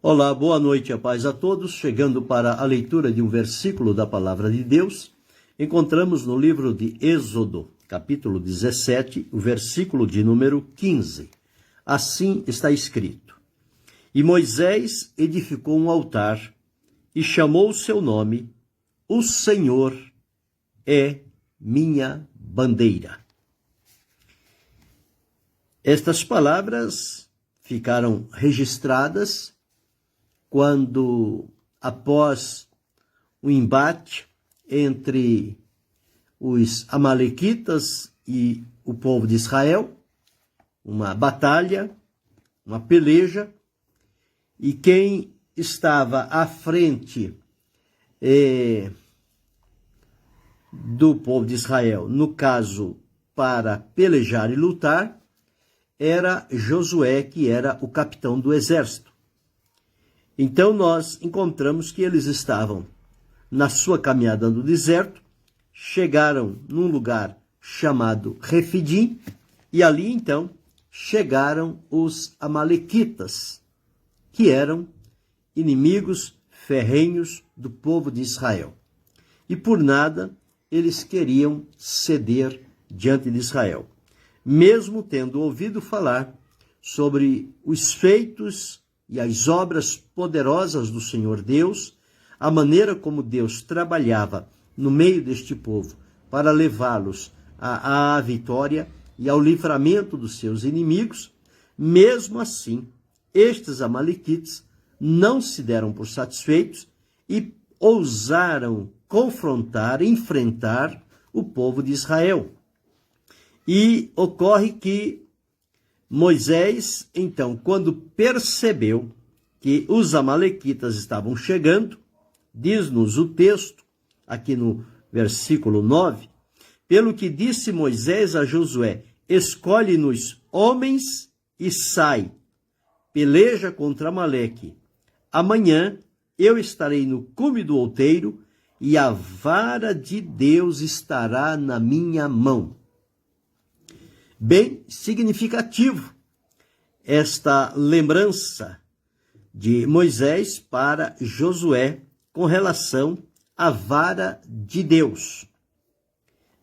Olá, boa noite, a paz a todos. Chegando para a leitura de um versículo da Palavra de Deus, encontramos no livro de Êxodo, capítulo 17, o versículo de número 15. Assim está escrito: E Moisés edificou um altar e chamou o seu nome, O Senhor é minha bandeira. Estas palavras ficaram registradas quando, após o embate entre os amalequitas e o povo de Israel, uma batalha, uma peleja, e quem estava à frente do povo de Israel, no caso, para pelejar e lutar, era Josué, que era o capitão do exército. Então nós encontramos que eles estavam na sua caminhada no deserto, chegaram num lugar chamado Refidim, e ali então chegaram os amalequitas, que eram inimigos ferrenhos do povo de Israel. E por nada eles queriam ceder diante de Israel, mesmo tendo ouvido falar sobre os feitos e as obras poderosas do Senhor Deus, a maneira como Deus trabalhava no meio deste povo para levá-los à vitória e ao livramento dos seus inimigos. Mesmo assim, estes amalequitas não se deram por satisfeitos e ousaram confrontar, enfrentar o povo de Israel. E ocorre que Moisés, então, quando percebeu que os amalequitas estavam chegando, diz-nos o texto, aqui no versículo 9, pelo que disse Moisés a Josué: escolhe-nos homens e sai, peleja contra Amaleque. Amanhã eu estarei no cume do outeiro e a vara de Deus estará na minha mão. Bem significativo esta lembrança de Moisés para Josué com relação à vara de Deus.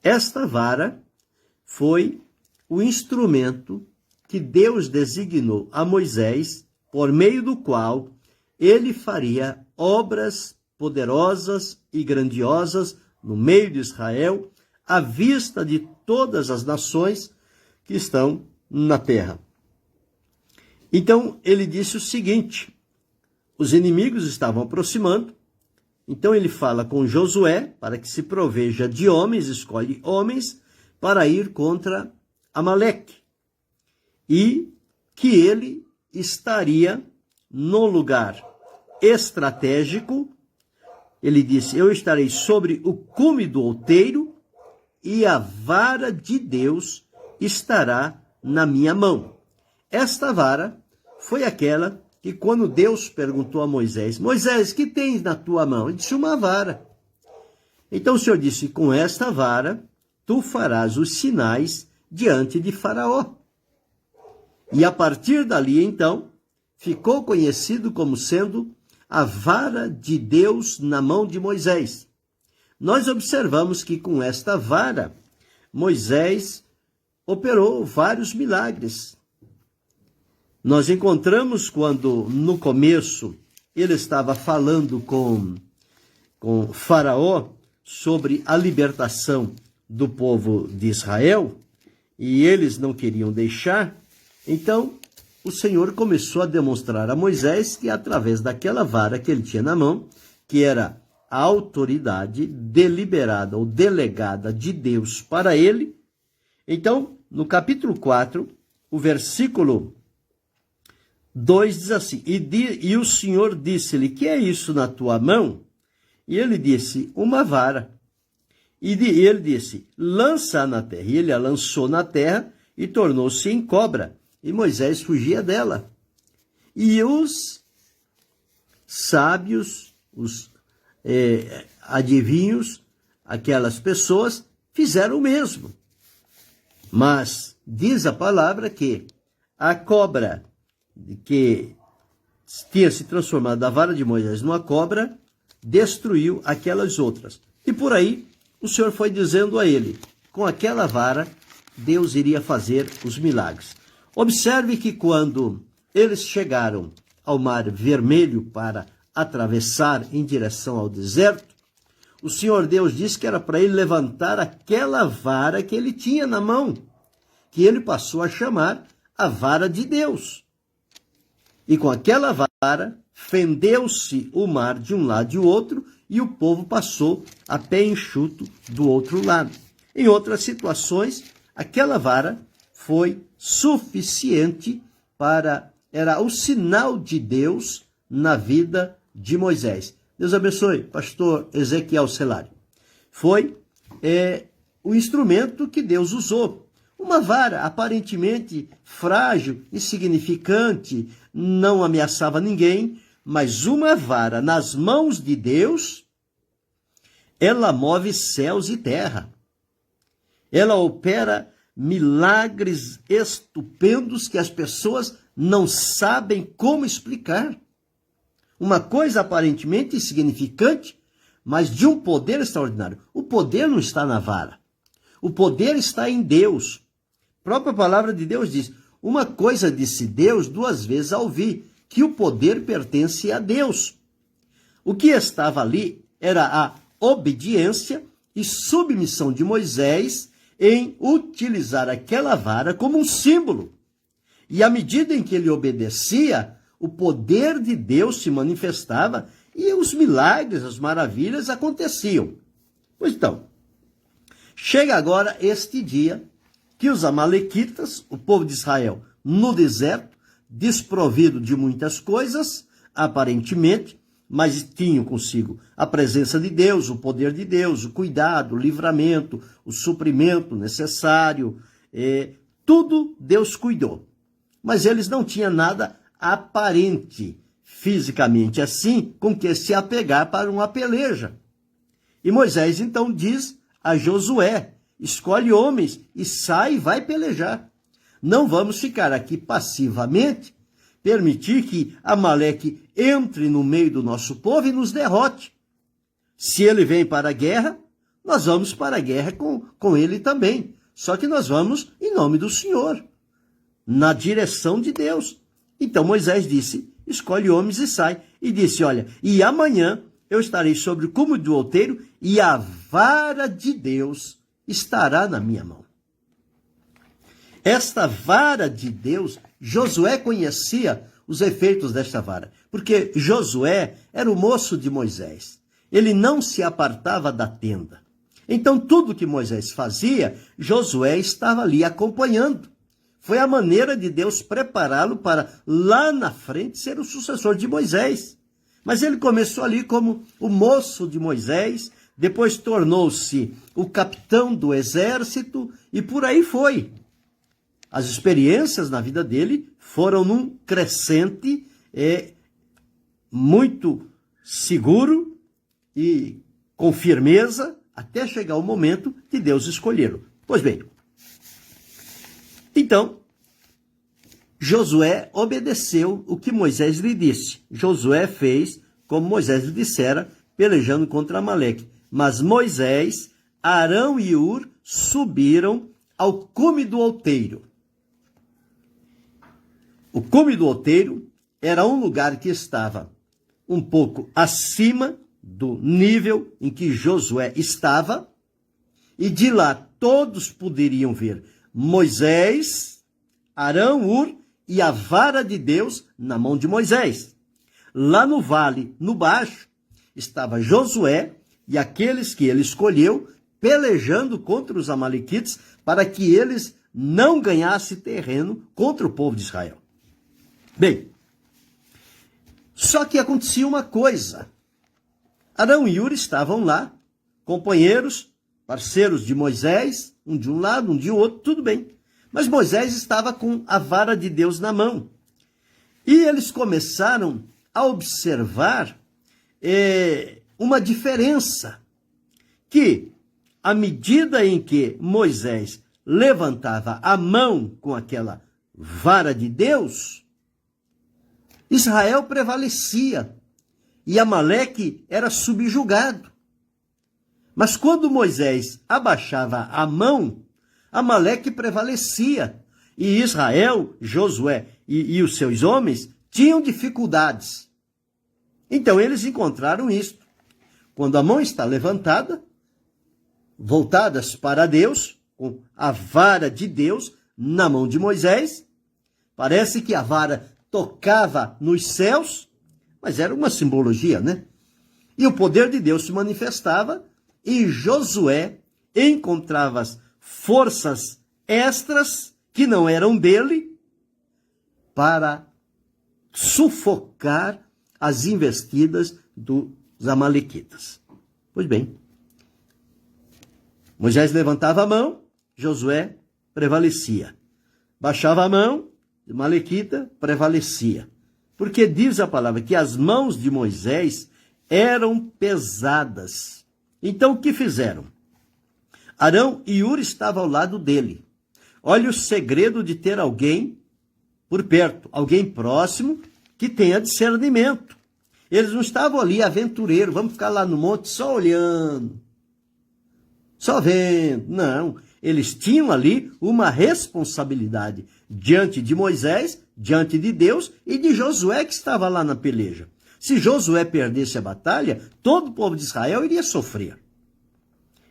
Esta vara foi o instrumento que Deus designou a Moisés, por meio do qual ele faria obras poderosas e grandiosas no meio de Israel, à vista de todas as nações que estão na terra. Então, ele disse o seguinte: os inimigos estavam aproximando, então ele fala com Josué para que se proveja de homens, escolhe homens para ir contra Amaleque, e que ele estaria no lugar estratégico. Ele disse: eu estarei sobre o cume do outeiro e a vara de Deus estará na minha mão. Esta vara foi aquela que, quando Deus perguntou a Moisés: Moisés, que tens na tua mão? Ele disse: uma vara. Então o Senhor disse: com esta vara tu farás os sinais diante de Faraó. E a partir dali, então, ficou conhecido como sendo a vara de Deus na mão de Moisés. Nós observamos que com esta vara, Moisés operou vários milagres. Nós encontramos quando, no começo, ele estava falando com Faraó sobre a libertação do povo de Israel, e eles não queriam deixar. Então, o Senhor começou a demonstrar a Moisés que, através daquela vara que ele tinha na mão, que era a autoridade deliberada ou delegada de Deus para ele. Então, no capítulo 4, o versículo 2 diz assim: e o Senhor disse-lhe: que é isso na tua mão? E ele disse: uma vara. E ele disse: lança-a na terra. E ele a lançou na terra e tornou-se em cobra. E Moisés fugia dela. E os sábios, os adivinhos, aquelas pessoas, fizeram o mesmo. Mas diz a palavra que a cobra que tinha se transformado da vara de Moisés numa cobra, destruiu aquelas outras. E por aí o Senhor foi dizendo a ele, com aquela vara, Deus iria fazer os milagres. Observe que quando eles chegaram ao Mar Vermelho para atravessar em direção ao deserto, o Senhor Deus disse que era para ele levantar aquela vara que ele tinha na mão, que ele passou a chamar a vara de Deus. E com aquela vara, fendeu-se o mar de um lado e do outro, e o povo passou a pé enxuto do outro lado. Em outras situações, aquela vara foi suficiente era o sinal de Deus na vida de Moisés. Deus abençoe, pastor Ezequiel Celário. Foi o instrumento que Deus usou. Uma vara aparentemente frágil, insignificante, não ameaçava ninguém, mas uma vara nas mãos de Deus, ela move céus e terra. Ela opera milagres estupendos que as pessoas não sabem como explicar. Uma coisa aparentemente insignificante, mas de um poder extraordinário. O poder não está na vara. O poder está em Deus. A própria palavra de Deus diz, uma coisa disse Deus 2 vezes ao ouvir, que o poder pertence a Deus. O que estava ali era a obediência e submissão de Moisés em utilizar aquela vara como um símbolo. E à medida em que ele obedecia, o poder de Deus se manifestava e os milagres, as maravilhas aconteciam. Pois então, chega agora este dia que os amalequitas, o povo de Israel, no deserto, desprovido de muitas coisas, aparentemente, mas tinham consigo a presença de Deus, o poder de Deus, o cuidado, o livramento, o suprimento necessário, tudo Deus cuidou. Mas eles não tinham nada aparente, fisicamente assim, com que se apegar para uma peleja. E Moisés então diz a Josué, escolhe homens e sai e vai pelejar. Não vamos ficar aqui passivamente, permitir que Amaleque entre no meio do nosso povo e nos derrote. Se ele vem para a guerra, nós vamos para a guerra com ele também. Só que nós vamos em nome do Senhor, na direção de Deus. Então Moisés disse, escolhe homens e sai. E disse, olha, e amanhã eu estarei sobre o cume do outeiro e a vara de Deus estará na minha mão. Esta vara de Deus, Josué conhecia os efeitos desta vara, porque Josué era o moço de Moisés. Ele não se apartava da tenda. Então, tudo que Moisés fazia, Josué estava ali acompanhando. Foi a maneira de Deus prepará-lo para, lá na frente, ser o sucessor de Moisés. Mas ele começou ali como o moço de Moisés, depois tornou-se o capitão do exército e por aí foi. As experiências na vida dele foram num crescente muito seguro e com firmeza até chegar o momento de Deus escolhê-lo. Pois bem, então, Josué obedeceu o que Moisés lhe disse. Josué fez como Moisés lhe dissera, pelejando contra Amaleque. Mas Moisés, Arão e Ur subiram ao cume do outeiro. O cume do outeiro era um lugar que estava um pouco acima do nível em que Josué estava, e de lá todos poderiam ver Moisés, Arão, Ur e a vara de Deus na mão de Moisés. Lá no vale, no baixo, estava Josué e aqueles que ele escolheu pelejando contra os amalequitas para que eles não ganhassem terreno contra o povo de Israel. Bem, só que acontecia uma coisa. Arão e Ur estavam lá, companheiros, parceiros de Moisés, um de um lado, um de outro, tudo bem. Mas Moisés estava com a vara de Deus na mão. E eles começaram a observar uma diferença, que à medida em que Moisés levantava a mão com aquela vara de Deus, Israel prevalecia e Amaleque era subjugado. Mas quando Moisés abaixava a mão, Amaleque prevalecia. E Israel, Josué e os seus homens tinham dificuldades. Então eles encontraram isto. Quando a mão está levantada, voltadas para Deus, com a vara de Deus na mão de Moisés, parece que a vara tocava nos céus, mas era uma simbologia, né? E o poder de Deus se manifestava e Josué encontrava forças extras que não eram dele para sufocar as investidas dos amalequitas. Pois bem, Moisés levantava a mão, Josué prevalecia. Baixava a mão, Amalequita prevalecia. Porque diz a palavra que as mãos de Moisés eram pesadas. Então o que fizeram? Arão e Hur estavam ao lado dele. Olha o segredo de ter alguém por perto, alguém próximo que tenha discernimento. Eles não estavam ali aventureiros, vamos ficar lá no monte só olhando, só vendo. Não, eles tinham ali uma responsabilidade diante de Moisés, diante de Deus e de Josué que estava lá na peleja. Se Josué perdesse a batalha, todo o povo de Israel iria sofrer.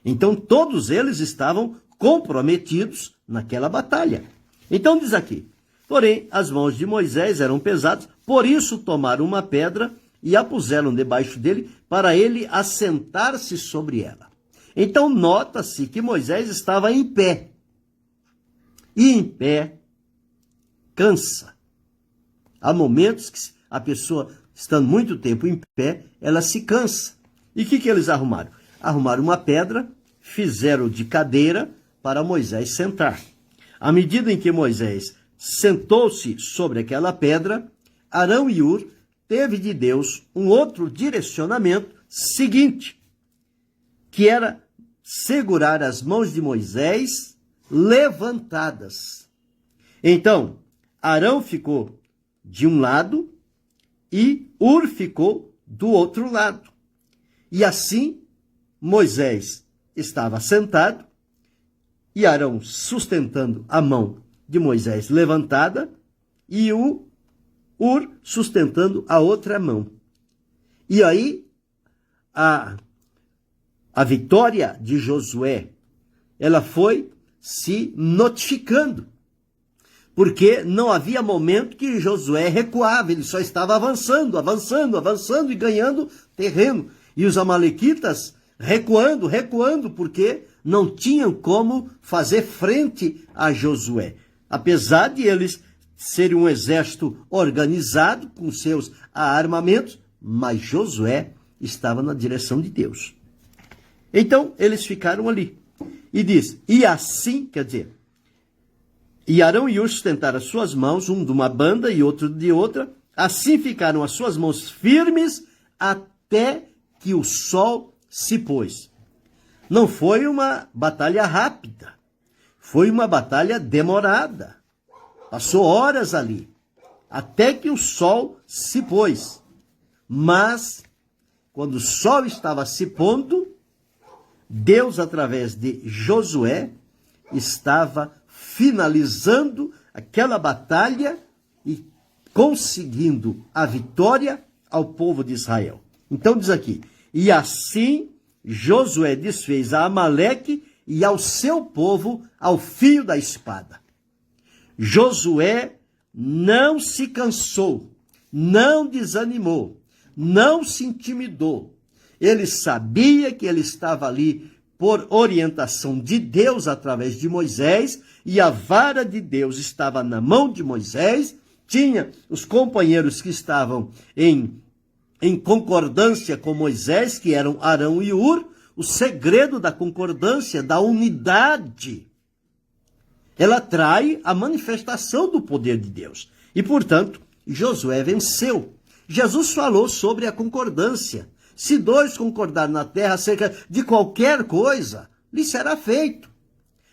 Então todos eles estavam comprometidos naquela batalha. Então diz aqui, porém as mãos de Moisés eram pesadas, por isso tomaram uma pedra e a puseram debaixo dele para ele assentar-se sobre ela. Então nota-se que Moisés estava em pé. E em pé cansa. Há momentos que a pessoa, estando muito tempo em pé, ela se cansa. E o que eles arrumaram? Arrumaram uma pedra, fizeram de cadeira para Moisés sentar. À medida em que Moisés sentou-se sobre aquela pedra, Arão e Hur teve de Deus um outro direcionamento seguinte, que era segurar as mãos de Moisés levantadas. Então, Arão ficou de um lado e Hur ficou do outro lado. E assim, Moisés estava sentado e Arão sustentando a mão de Moisés levantada e o Hur sustentando a outra mão. E aí, a vitória de Josué, ela foi se notificando. Porque não havia momento que Josué recuava, ele só estava avançando, avançando, avançando e ganhando terreno. E os amalequitas recuando, recuando, porque não tinham como fazer frente a Josué. Apesar de eles serem um exército organizado com seus armamentos, mas Josué estava na direção de Deus. Então, eles ficaram ali. E diz, e assim, quer dizer, e Arão e Hur sustentaram as suas mãos, um de uma banda e outro de outra, assim ficaram as suas mãos firmes até que o sol se pôs. Não foi uma batalha rápida, foi uma batalha demorada. Passou horas ali, até que o sol se pôs. Mas, quando o sol estava se pondo, Deus, através de Josué, estava finalizando aquela batalha e conseguindo a vitória ao povo de Israel. Então diz aqui, e assim Josué desfez a Amaleque e ao seu povo ao fio da espada. Josué não se cansou, não desanimou, não se intimidou. Ele sabia que ele estava ali por orientação de Deus através de Moisés, e a vara de Deus estava na mão de Moisés, tinha os companheiros que estavam em concordância com Moisés, que eram Arão e Hur. O segredo da concordância, da unidade, ela trai a manifestação do poder de Deus. E, portanto, Josué venceu. Jesus falou sobre a concordância. Se dois concordarem na terra acerca de qualquer coisa, lhe será feito.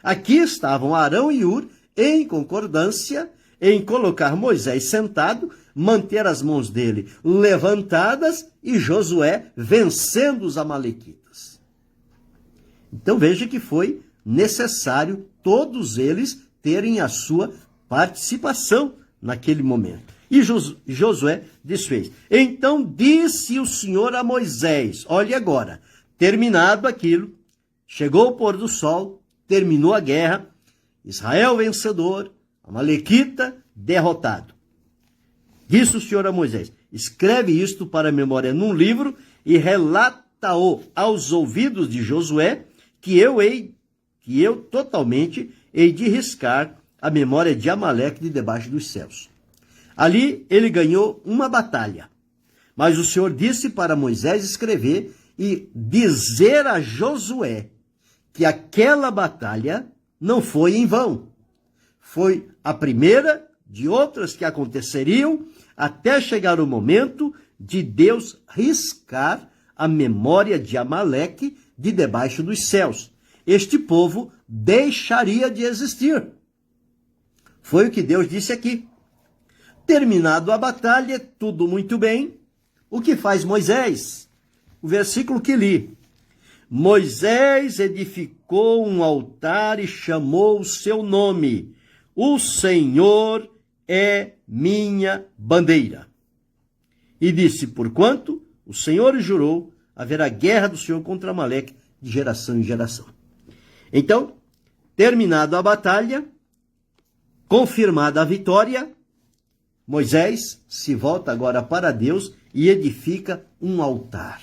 Aqui estavam Arão e Hur em concordância, em colocar Moisés sentado, manter as mãos dele levantadas e Josué vencendo os amalequitas. Então veja que foi necessário todos eles terem a sua participação naquele momento. E Josué desfez. Então disse o Senhor a Moisés, olhe agora, terminado aquilo, chegou o pôr do sol, terminou a guerra, Israel vencedor, Amalequita derrotado. Disse o Senhor a Moisés, escreve isto para a memória num livro e relata-o aos ouvidos de Josué, que eu totalmente hei de riscar a memória de Amaleque de debaixo dos céus. Ali ele ganhou uma batalha, mas o Senhor disse para Moisés escrever e dizer a Josué que aquela batalha não foi em vão. Foi a primeira de outras que aconteceriam até chegar o momento de Deus riscar a memória de Amaleque de debaixo dos céus. Este povo deixaria de existir. Foi o que Deus disse aqui. Terminado a batalha, tudo muito bem. O que faz Moisés? O versículo que li. Moisés edificou um altar e chamou o seu nome. O Senhor é minha bandeira. E disse, porquanto o Senhor jurou, haverá guerra do Senhor contra Amaleque de geração em geração. Então, terminada a batalha, confirmada a vitória, Moisés se volta agora para Deus e edifica um altar.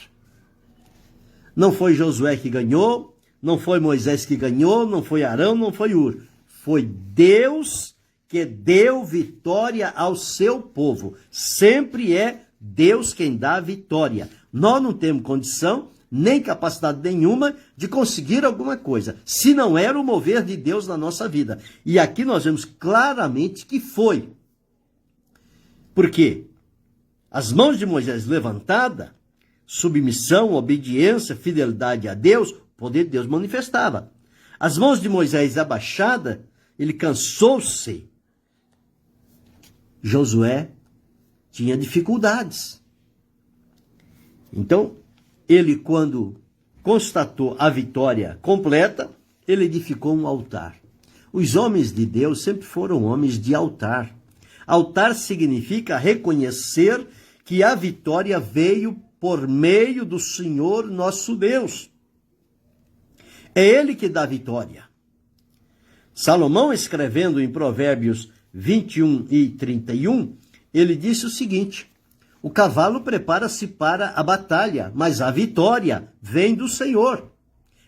Não foi Josué que ganhou, não foi Moisés que ganhou, não foi Arão, não foi Ur. Foi Deus que deu vitória ao seu povo. Sempre é Deus quem dá a vitória. Nós não temos condição, nem capacidade nenhuma de conseguir alguma coisa, se não era o mover de Deus na nossa vida. E aqui nós vemos claramente que foi. Porque as mãos de Moisés levantada, submissão, obediência, fidelidade a Deus, o poder de Deus manifestava. As mãos de Moisés abaixada, ele cansou-se. Josué tinha dificuldades. Então, ele, quando constatou a vitória completa, ele edificou um altar. Os homens de Deus sempre foram homens de altar. Altar significa reconhecer que a vitória veio por meio do Senhor nosso Deus. É Ele que dá vitória. Salomão, escrevendo em Provérbios 21 e 31, ele disse o seguinte: o cavalo prepara-se para a batalha, mas a vitória vem do Senhor.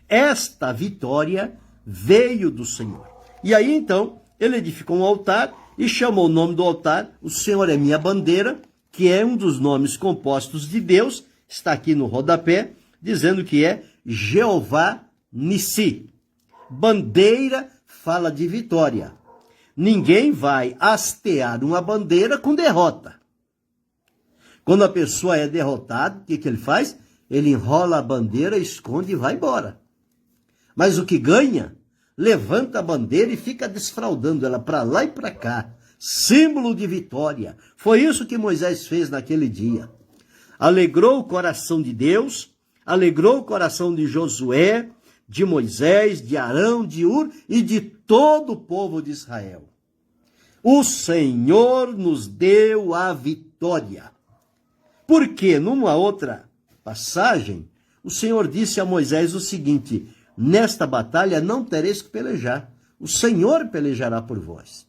Esta vitória veio do Senhor. E aí, então, ele edificou um altar e chamou o nome do altar, o Senhor é minha bandeira, que é um dos nomes compostos de Deus, está aqui no rodapé, dizendo que é Jeová Nissi. Bandeira fala de vitória. Ninguém vai hastear uma bandeira com derrota. Quando a pessoa é derrotada, o que ele faz? Ele enrola a bandeira, esconde e vai embora. Mas o que ganha, levanta a bandeira e fica desfraldando ela para lá e para cá. Símbolo de vitória. Foi isso que Moisés fez naquele dia. Alegrou o coração de Deus, alegrou o coração de Josué, de Moisés, de Arão, de Ur e de todo o povo de Israel. O Senhor nos deu a vitória. Porque numa outra passagem, o Senhor disse a Moisés o seguinte: nesta batalha não tereis que pelejar, o Senhor pelejará por vós.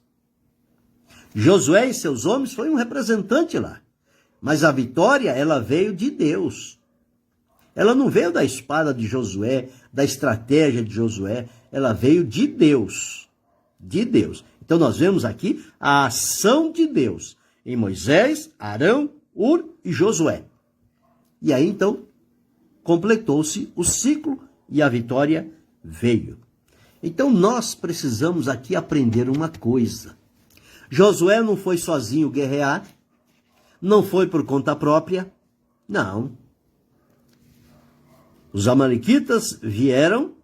Josué e seus homens foi um representante lá, mas a vitória, ela veio de Deus. Ela não veio da espada de Josué, da estratégia de Josué, ela veio de Deus. De Deus. Então nós vemos aqui a ação de Deus em Moisés, Arão, Ur e Josué. E aí então completou-se o ciclo e a vitória veio. Então nós precisamos aqui aprender uma coisa. Josué não foi sozinho guerrear, não foi por conta própria, não. Os amalequitas vieram,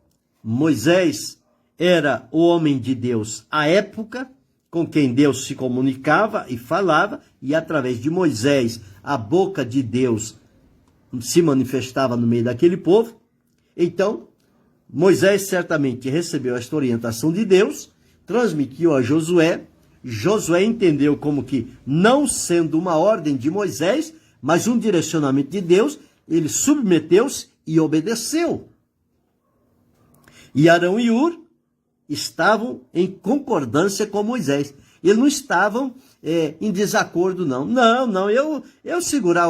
Moisés era o homem de Deus à época, com quem Deus se comunicava e falava, e através de Moisés, a boca de Deus se manifestava no meio daquele povo. Então, Moisés certamente recebeu esta orientação de Deus, transmitiu a Josué. Josué entendeu como que, não sendo uma ordem de Moisés, mas um direcionamento de Deus, ele submeteu-se e obedeceu. E Arão e Hur estavam em concordância com Moisés. Eles não estavam em desacordo, não. Não, eu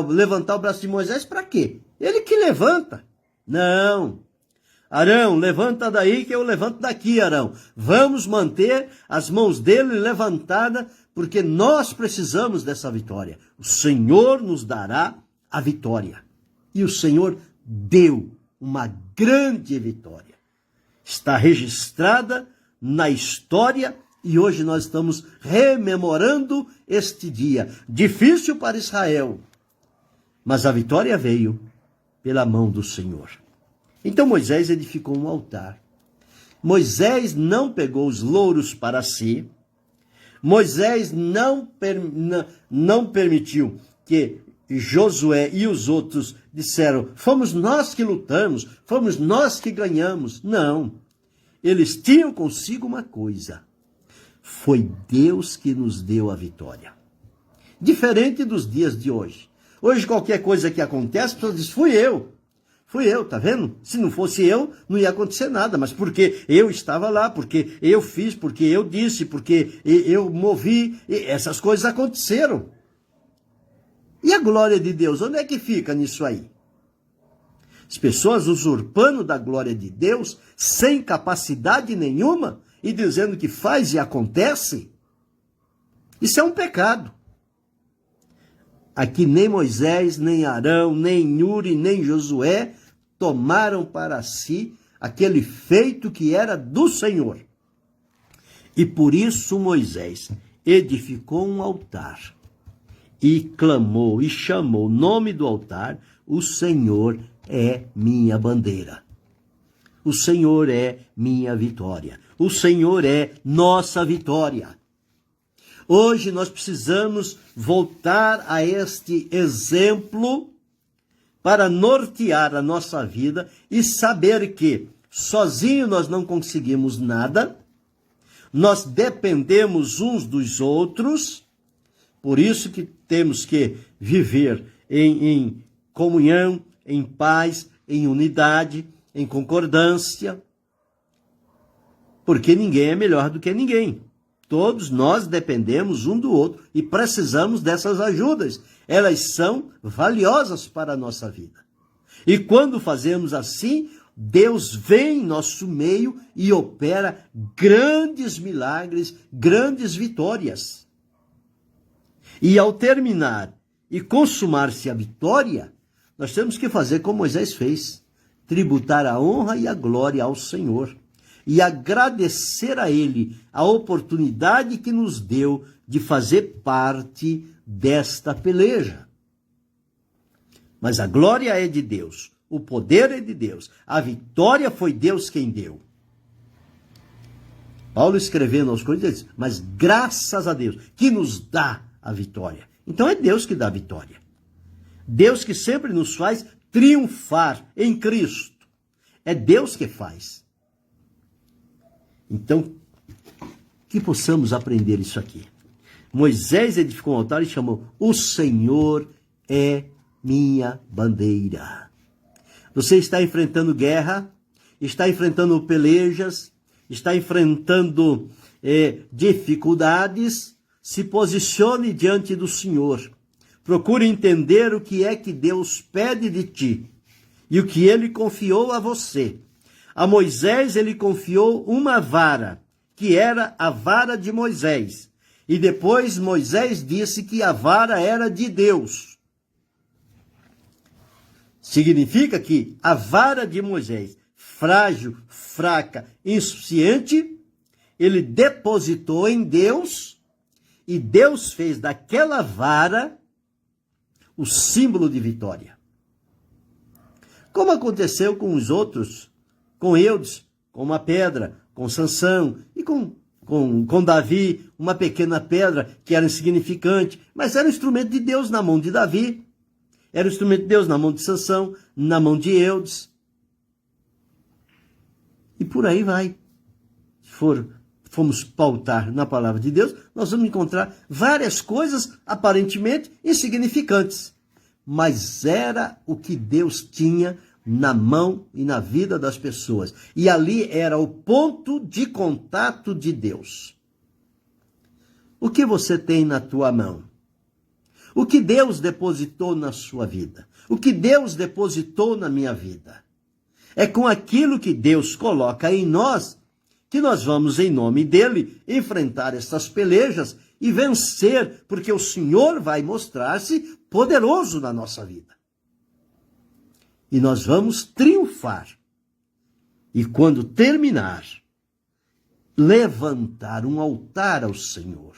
levantar o braço de Moisés para quê? Ele que levanta. Não. Arão, levanta daí que eu levanto daqui, Arão. Vamos manter as mãos dele levantadas, porque nós precisamos dessa vitória. O Senhor nos dará a vitória. E o Senhor deu uma grande vitória. Está registrada na história e hoje nós estamos rememorando este dia. Difícil para Israel, mas a vitória veio pela mão do Senhor. Então Moisés edificou um altar. Moisés não pegou os louros para si. Moisés não permitiu que Josué e os outros disseram, fomos nós que lutamos, fomos nós que ganhamos. Não. Eles tinham consigo uma coisa. Foi Deus que nos deu a vitória. Diferente dos dias de hoje. Hoje qualquer coisa que acontece, a pessoa diz, fui eu, tá vendo? Se não fosse eu, não ia acontecer nada, mas porque eu estava lá, porque eu fiz, porque eu disse, porque eu movi, essas coisas aconteceram. E a glória de Deus, onde é que fica nisso aí? As pessoas usurpando da glória de Deus, sem capacidade nenhuma, e dizendo que faz e acontece, isso é um pecado. Aqui nem Moisés, nem Arão, nem Hur, nem Josué tomaram para si aquele feito que era do Senhor. E por isso Moisés edificou um altar e clamou e chamou o nome do altar, o Senhor é minha bandeira. O Senhor é minha vitória. O Senhor é nossa vitória. Hoje nós precisamos voltar a este exemplo para nortear a nossa vida e saber que sozinho nós não conseguimos nada, nós dependemos uns dos outros, por isso que temos que viver em comunhão, em paz, em unidade, em concordância, porque ninguém é melhor do que ninguém. Todos nós dependemos um do outro e precisamos dessas ajudas. Elas são valiosas para a nossa vida. E quando fazemos assim, Deus vem em nosso meio e opera grandes milagres, grandes vitórias. E ao terminar e consumar-se a vitória, nós temos que fazer como Moisés fez, tributar a honra e a glória ao Senhor e agradecer a Ele a oportunidade que nos deu de fazer parte desta peleja. Mas a glória é de Deus, o poder é de Deus, a vitória foi Deus quem deu. Paulo escrevendo aos Coríntios, mas graças a Deus que nos dá a vitória. Então é Deus que dá a vitória. Deus que sempre nos faz triunfar em Cristo. É Deus que faz. Então, que possamos aprender isso aqui. Moisés edificou um altar e chamou, o Senhor é minha bandeira. Você está enfrentando guerra, está enfrentando pelejas, está enfrentando dificuldades, se posicione diante do Senhor. Procure entender o que é que Deus pede de ti e o que Ele confiou a você. A Moisés ele confiou uma vara, que era a vara de Moisés. E depois Moisés disse que a vara era de Deus. Significa que a vara de Moisés, frágil, fraca, insuficiente, ele depositou em Deus e Deus fez daquela vara o símbolo de vitória. Como aconteceu com os outros, com Eudes, com uma pedra, com Sansão e com com Davi uma pequena pedra que era insignificante, mas era um instrumento de Deus na mão de Davi, era um instrumento de Deus na mão de Sansão, na mão de Eudes. E por aí vai. Se formos pautar na palavra de Deus, nós vamos encontrar várias coisas aparentemente insignificantes. Mas era o que Deus tinha na mão e na vida das pessoas. E ali era o ponto de contato de Deus. O que você tem na tua mão? O que Deus depositou na sua vida? O que Deus depositou na minha vida? É com aquilo que Deus coloca em nós que nós vamos, em nome dele, enfrentar essas pelejas e vencer, porque o Senhor vai mostrar-se poderoso na nossa vida. E nós vamos triunfar. E quando terminar, levantar um altar ao Senhor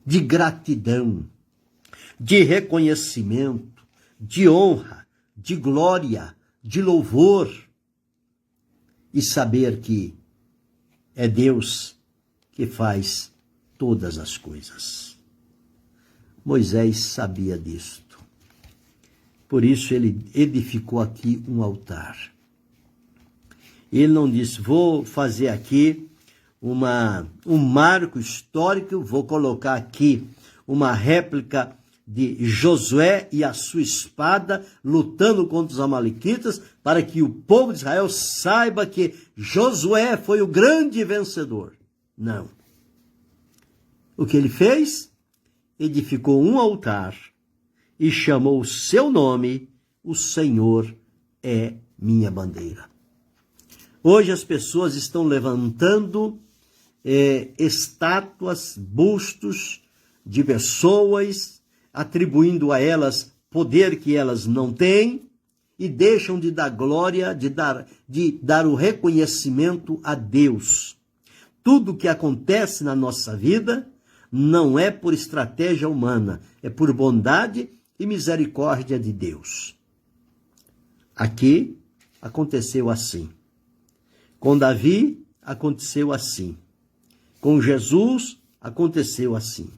de gratidão, de reconhecimento, de honra, de glória, de louvor, e saber que é Deus que faz todas as coisas. Moisés sabia disto. Por isso ele edificou aqui um altar. Ele não disse, vou fazer aqui um marco histórico, vou colocar aqui uma réplica de Josué e a sua espada lutando contra os amalequitas, para que o povo de Israel saiba que Josué foi o grande vencedor. Não. O que ele fez? Edificou um altar e chamou o seu nome, o Senhor é minha bandeira. Hoje as pessoas estão levantando estátuas, bustos de pessoas, atribuindo a elas poder que elas não têm, e deixam de dar glória, de dar o reconhecimento a Deus. Tudo que acontece na nossa vida não é por estratégia humana, é por bondade e misericórdia de Deus. Aqui aconteceu assim. Com Davi aconteceu assim. Com Jesus aconteceu assim.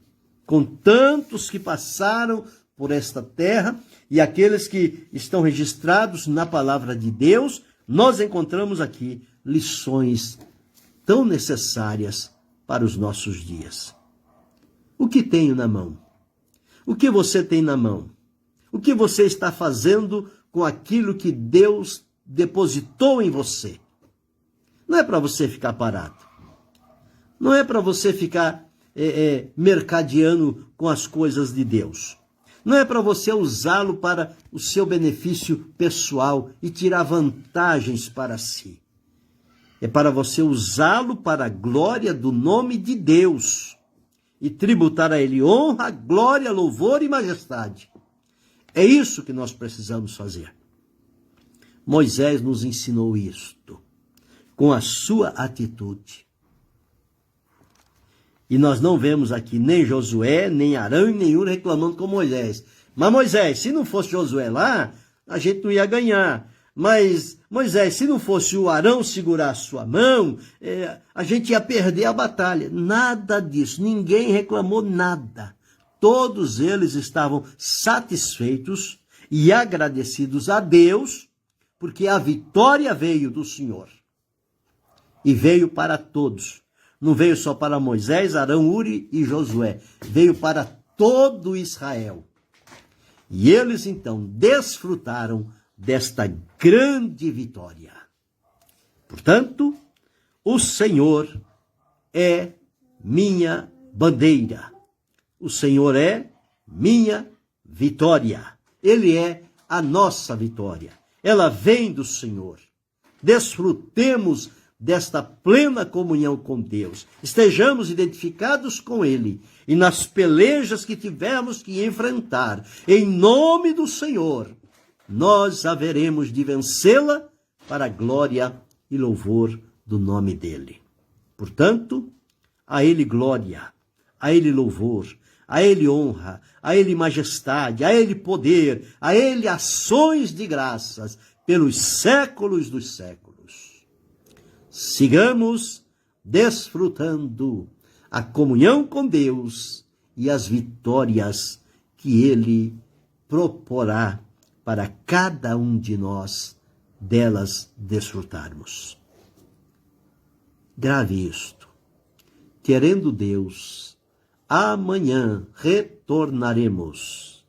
Com tantos que passaram por esta terra e aqueles que estão registrados na palavra de Deus, nós encontramos aqui lições tão necessárias para os nossos dias. O que tenho na mão? O que você tem na mão? O que você está fazendo com aquilo que Deus depositou em você? Não é para você ficar parado. Não é para você ficar mercadeando com as coisas de Deus. Não é para você usá-lo para o seu benefício pessoal e tirar vantagens para si. É para você usá-lo para a glória do nome de Deus e tributar a Ele honra, glória, louvor e majestade. É isso que nós precisamos fazer. Moisés nos ensinou isto, com a sua atitude. E nós não vemos aqui nem Josué, nem Arão e nenhum reclamando com Moisés. Mas Moisés, se não fosse Josué lá, a gente não ia ganhar. Mas Moisés, se não fosse o Arão segurar a sua mão, a gente ia perder a batalha. Nada disso, ninguém reclamou nada. Todos eles estavam satisfeitos e agradecidos a Deus, porque a vitória veio do Senhor. E veio para todos. Não veio só para Moisés, Arão, Uri e Josué. Veio para todo Israel. E eles então desfrutaram desta grande vitória. Portanto, o Senhor é minha bandeira. O Senhor é minha vitória. Ele é a nossa vitória. Ela vem do Senhor. Desfrutemos desta plena comunhão com Deus. Estejamos identificados com Ele. E nas pelejas que tivermos que enfrentar, em nome do Senhor, nós haveremos de vencê-la para a glória e louvor do nome dEle. Portanto, a Ele glória, a Ele louvor, a Ele honra, a Ele majestade, a Ele poder, a Ele ações de graças pelos séculos dos séculos. Sigamos desfrutando a comunhão com Deus e as vitórias que Ele proporá para cada um de nós delas desfrutarmos. Grave isto. Querendo Deus, amanhã retornaremos